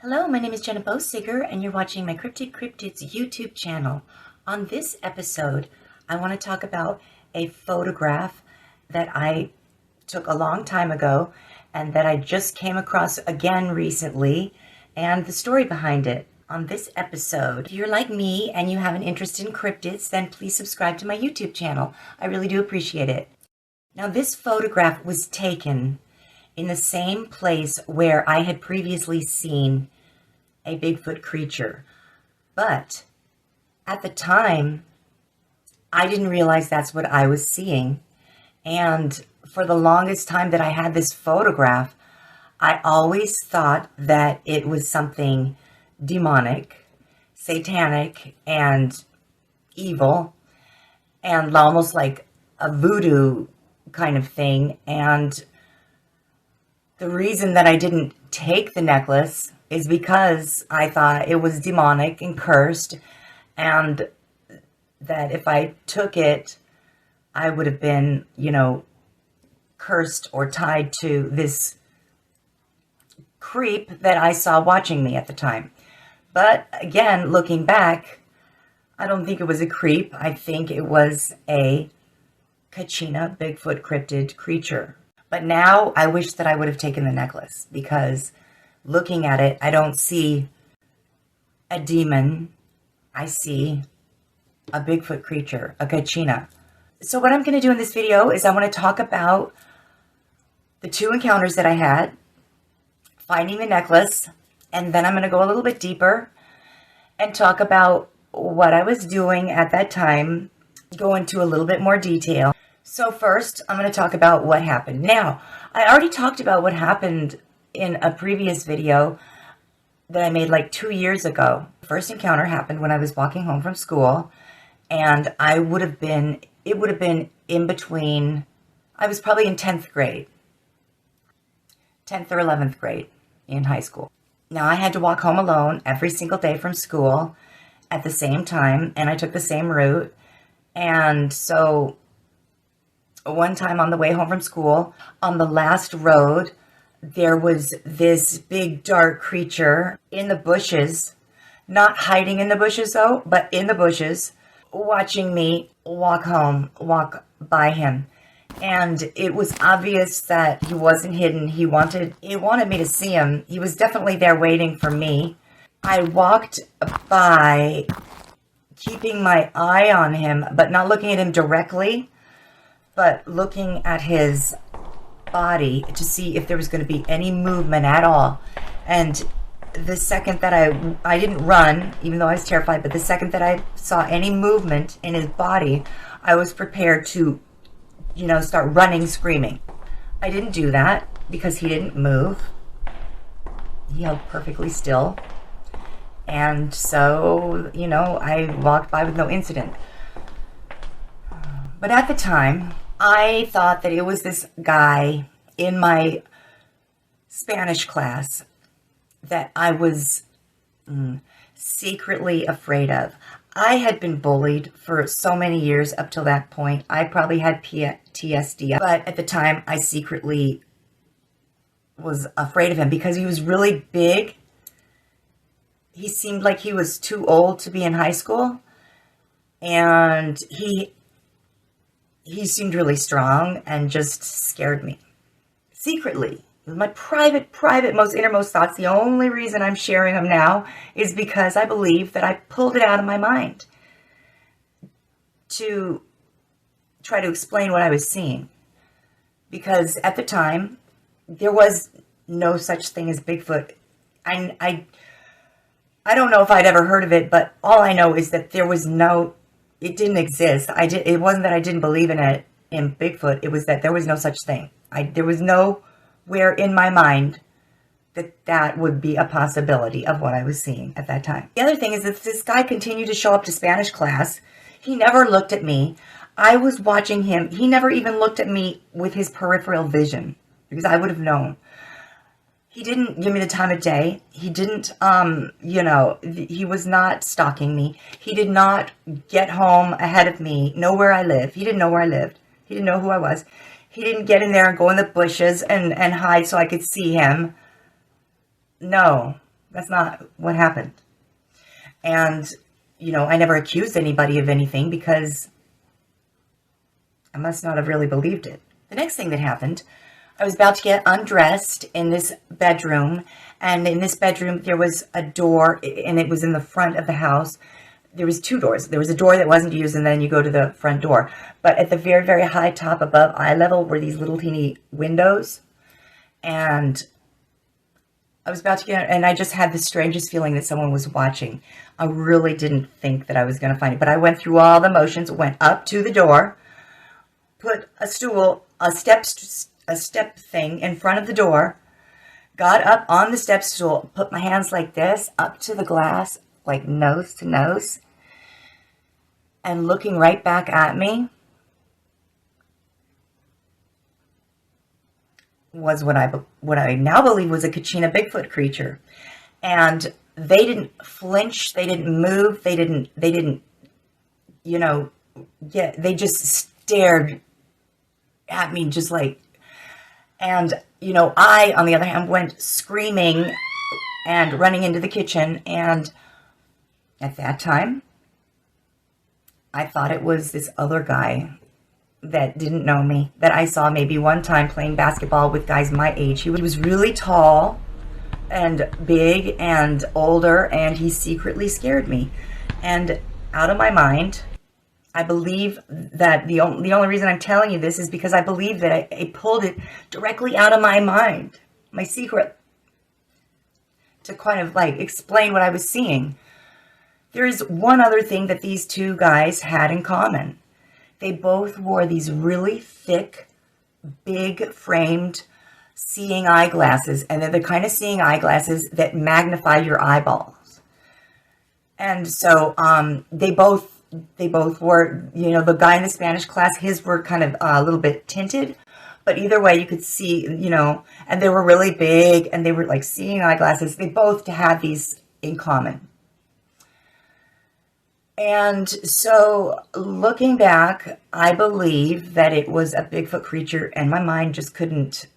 Hello, my name is Jenna Bosiger, and you're watching my Cryptid Cryptids YouTube channel. On this episode, I want to talk about a photograph that I took a long time ago and that I just came across again recently, and the story behind it. On this episode, if you're like me and you have an interest in cryptids, then please subscribe to my YouTube channel. I really do appreciate it. Now, this photograph was taken in the same place where I had previously seen a Bigfoot creature. But at the time, I didn't realize that's what I was seeing. And for the longest time that I had this photograph, I always thought that it was something demonic, satanic, and evil, and almost like a voodoo kind of thing. And the reason that I didn't take the necklace is because I thought it was demonic and cursed, and that if I took it, I would have been, cursed or tied to this creep that I saw watching me at the time. But again, looking back, I don't think it was a creep. I think it was a Kachina Bigfoot cryptid creature. But now I wish that I would have taken the necklace, because looking at it, I don't see a demon. I see a Bigfoot creature, a Kachina. So what I'm going to do in this video is I want to talk about the two encounters that I had, finding the necklace, and then I'm going to go a little bit deeper and talk about what I was doing at that time, go into a little bit more detail. So first, I'm going to talk about what happened. Now, I already talked about what happened in a previous video that I made like 2 years ago. The first encounter happened when I was walking home from school, and it would have been in between, I was probably in 10th grade, 10th or 11th grade in high school. Now, I had to walk home alone every single day from school at the same time, and I took the same route. And so one time on the way home from school, on the last road, there was this big dark creature in the bushes, not hiding in the bushes though, but in the bushes, watching me walk by him. And it was obvious that he wasn't hidden. He wanted me to see him. He was definitely there waiting for me. I walked by, keeping my eye on him, but not looking at him directly, but looking at his body to see if there was going to be any movement at all. And the second that I didn't run, even though I was terrified, but the second that I saw any movement in his body, I was prepared to, start running, screaming. I didn't do that because he didn't move. He held perfectly still. And so, I walked by with no incident. But at the time, I thought that it was this guy in my Spanish class that I was secretly afraid of. I had been bullied for so many years up till that point. I probably had PTSD, but at the time I secretly was afraid of him because he was really big. He seemed like he was too old to be in high school, and he seemed really strong and just scared me. Secretly. My private, most innermost thoughts. The only reason I'm sharing them now is because I believe that I pulled it out of my mind to try to explain what I was seeing. Because at the time, there was no such thing as Bigfoot. I don't know if I'd ever heard of it, but all I know is that it didn't exist. It wasn't that I didn't believe in it, in Bigfoot. It was that there was no such thing. There was nowhere in my mind that would be a possibility of what I was seeing at that time. The other thing is that this guy continued to show up to Spanish class. He never looked at me. I was watching him. He never even looked at me with his peripheral vision, because I would have known. He didn't give me the time of day. He didn't, he was not stalking me. He did not get home ahead of me, know where I live. He didn't know where I lived. He didn't know who I was. He didn't get in there and go in the bushes and hide so I could see him. No. That's not what happened. And, I never accused anybody of anything because I must not have really believed it. The next thing that happened, I was about to get undressed in this bedroom. And in this bedroom, there was a door, and it was in the front of the house. There was two doors. There was a door that wasn't used, and then you go to the front door. But at the very, very high top above eye level were these little teeny windows. And I was about to get, and I just had the strangest feeling that someone was watching. I really didn't think that I was going to find it. But I went through all the motions, went up to the door, put a stool, a step thing in front of the door, got up on the step stool, put my hands like this up to the glass, like nose to nose, and looking right back at me was what I now believe was a Kachina Bigfoot creature. And they didn't flinch, they didn't move, they didn't, they just stared at me just like, and, I, on the other hand, went screaming and running into the kitchen. And at that time, I thought it was this other guy that didn't know me, that I saw maybe one time playing basketball with guys my age. He was really tall and big and older, and he secretly scared me. And out of my mind, I believe that the only reason I'm telling you this is because I believe that I pulled it directly out of my mind, my secret, to kind of like explain what I was seeing. There is one other thing that these two guys had in common. They both wore these really thick, big framed seeing eyeglasses, and they're the kind of seeing eyeglasses that magnify your eyeballs. And so they both were, the guy in the Spanish class, his were kind of a little bit tinted, but either way you could see, and they were really big, and they were like seeing eyeglasses. They both had these in common. And so looking back, I believe that it was a Bigfoot creature, and my mind just couldn't,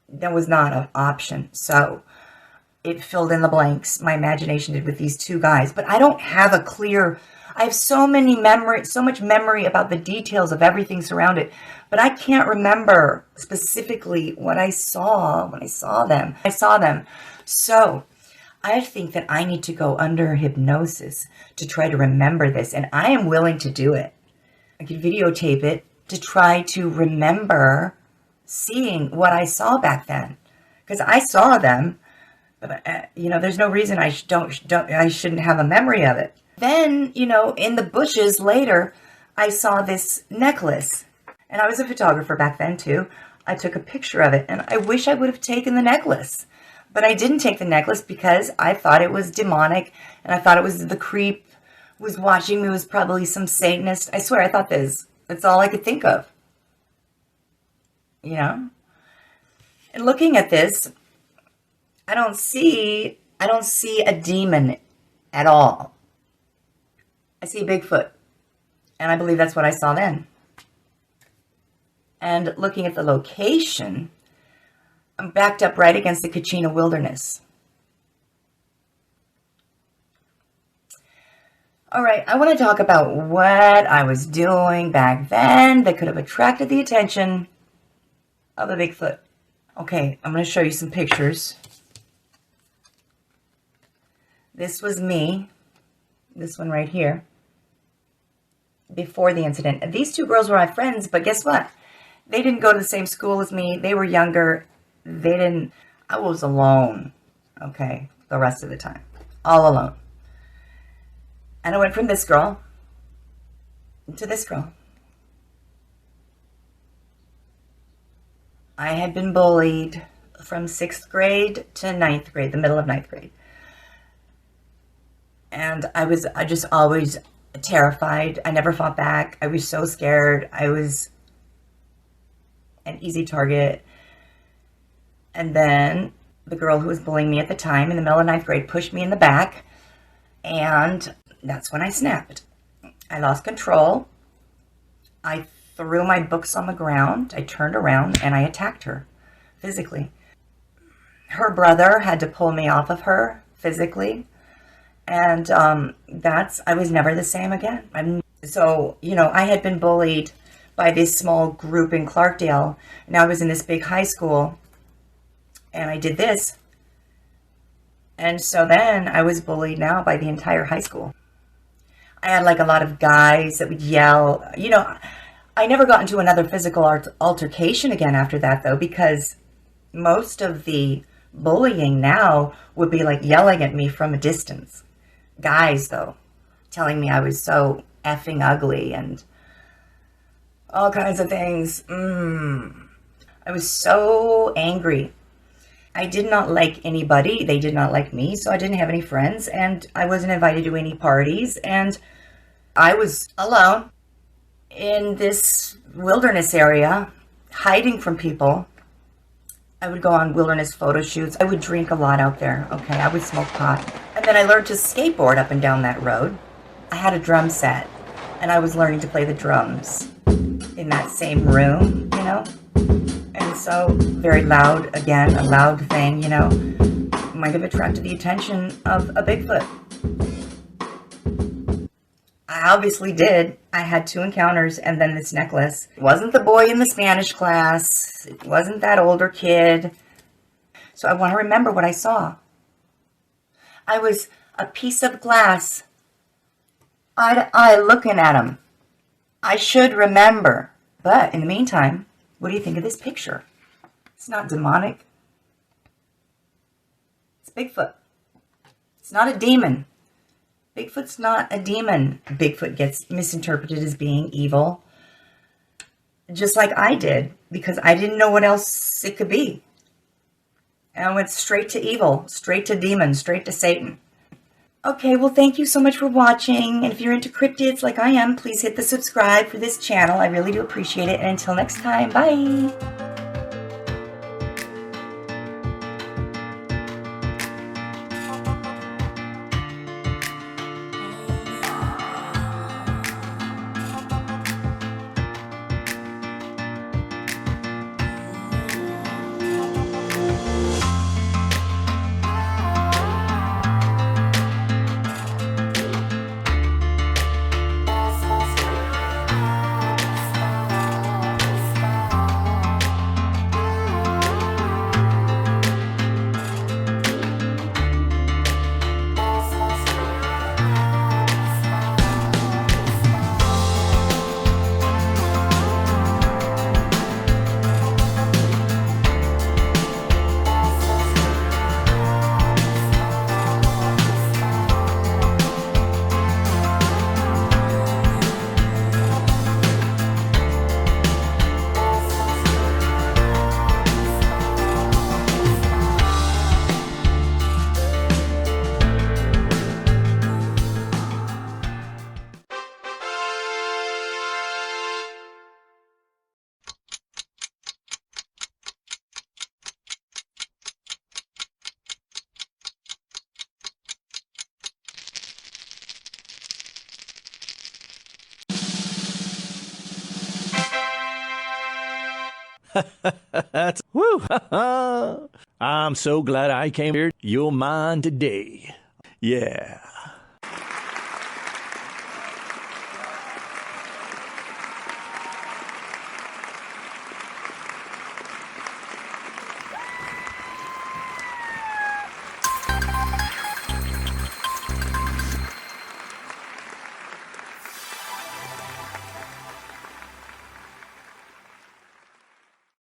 that was not an option. So it filled in the blanks, my imagination did, with these two guys. But I don't have a clear, I have so much memory about the details of everything surrounded, but I can't remember specifically what I saw when I saw them. So I think that I need to go under hypnosis to try to remember this, and I am willing to do it. I could videotape it to try to remember seeing what I saw back then, because I saw them. But there's no reason I shouldn't have a memory of it. Then, in the bushes later, I saw this necklace, and I was a photographer back then too. I took a picture of it, and I wish I would have taken the necklace. But I didn't take the necklace because I thought it was demonic, and I thought it was the creep was watching me, was probably some Satanist. I swear, I thought this. That's all I could think of. And looking at this, I don't see a demon at all. I see Bigfoot, and I believe that's what I saw then. And looking at the location, I'm backed up right against the Kachina Wilderness. All right, I want to talk about what I was doing back then that could have attracted the attention of a Bigfoot. Okay, I'm going to show you some pictures. This was me, this one right here, before the incident. And these two girls were my friends, but guess what? They didn't go to the same school as me. They were younger. I was alone, okay, the rest of the time, all alone. And I went from this girl to this girl. I had been bullied from 6th grade to 9th grade, the middle of 9th grade. And I just always terrified. I never fought back. I was so scared. I was an easy target. And then the girl who was bullying me at the time in the middle of 9th grade pushed me in the back. And that's when I snapped. I lost control. I threw my books on the ground. I turned around and I attacked her physically. her brother had to pull me off of her physically. And I was never the same again. So, I had been bullied by this small group in Clarkdale. Now I was in this big high school, and I did this. And so then I was bullied now by the entire high school. I had like a lot of guys that would yell. I never got into another physical altercation again after that, though, because most of the bullying now would be like yelling at me from a distance. Guys, though, telling me I was so effing ugly and all kinds of things. I was so angry. I did not like anybody. They did not like me, so I didn't have any friends, and I wasn't invited to any parties, and I was alone in this wilderness area, hiding from people. I would go on wilderness photo shoots. I would drink a lot out there. Okay, I would smoke pot. And then I learned to skateboard up and down that road. I had a drum set, and I was learning to play the drums in that same room, And so, very loud, again, a loud thing, might have attracted the attention of a Bigfoot. I obviously did. I had 2 encounters and then this necklace. It wasn't the boy in the Spanish class. It wasn't that older kid. So I want to remember what I saw. I was a piece of glass, eye to eye looking at him. I should remember. But in the meantime, what do you think of this picture? It's not demonic. It's Bigfoot. It's not a demon. Bigfoot's not a demon. Bigfoot gets misinterpreted as being evil, just like I did, because I didn't know what else it could be. And I went straight to evil, straight to demon, straight to Satan. Okay, well, thank you so much for watching. And if you're into cryptids like I am, please hit the subscribe for this channel. I really do appreciate it. And until next time, bye. That's woo. I'm so glad I came here. You're mine today. Yeah.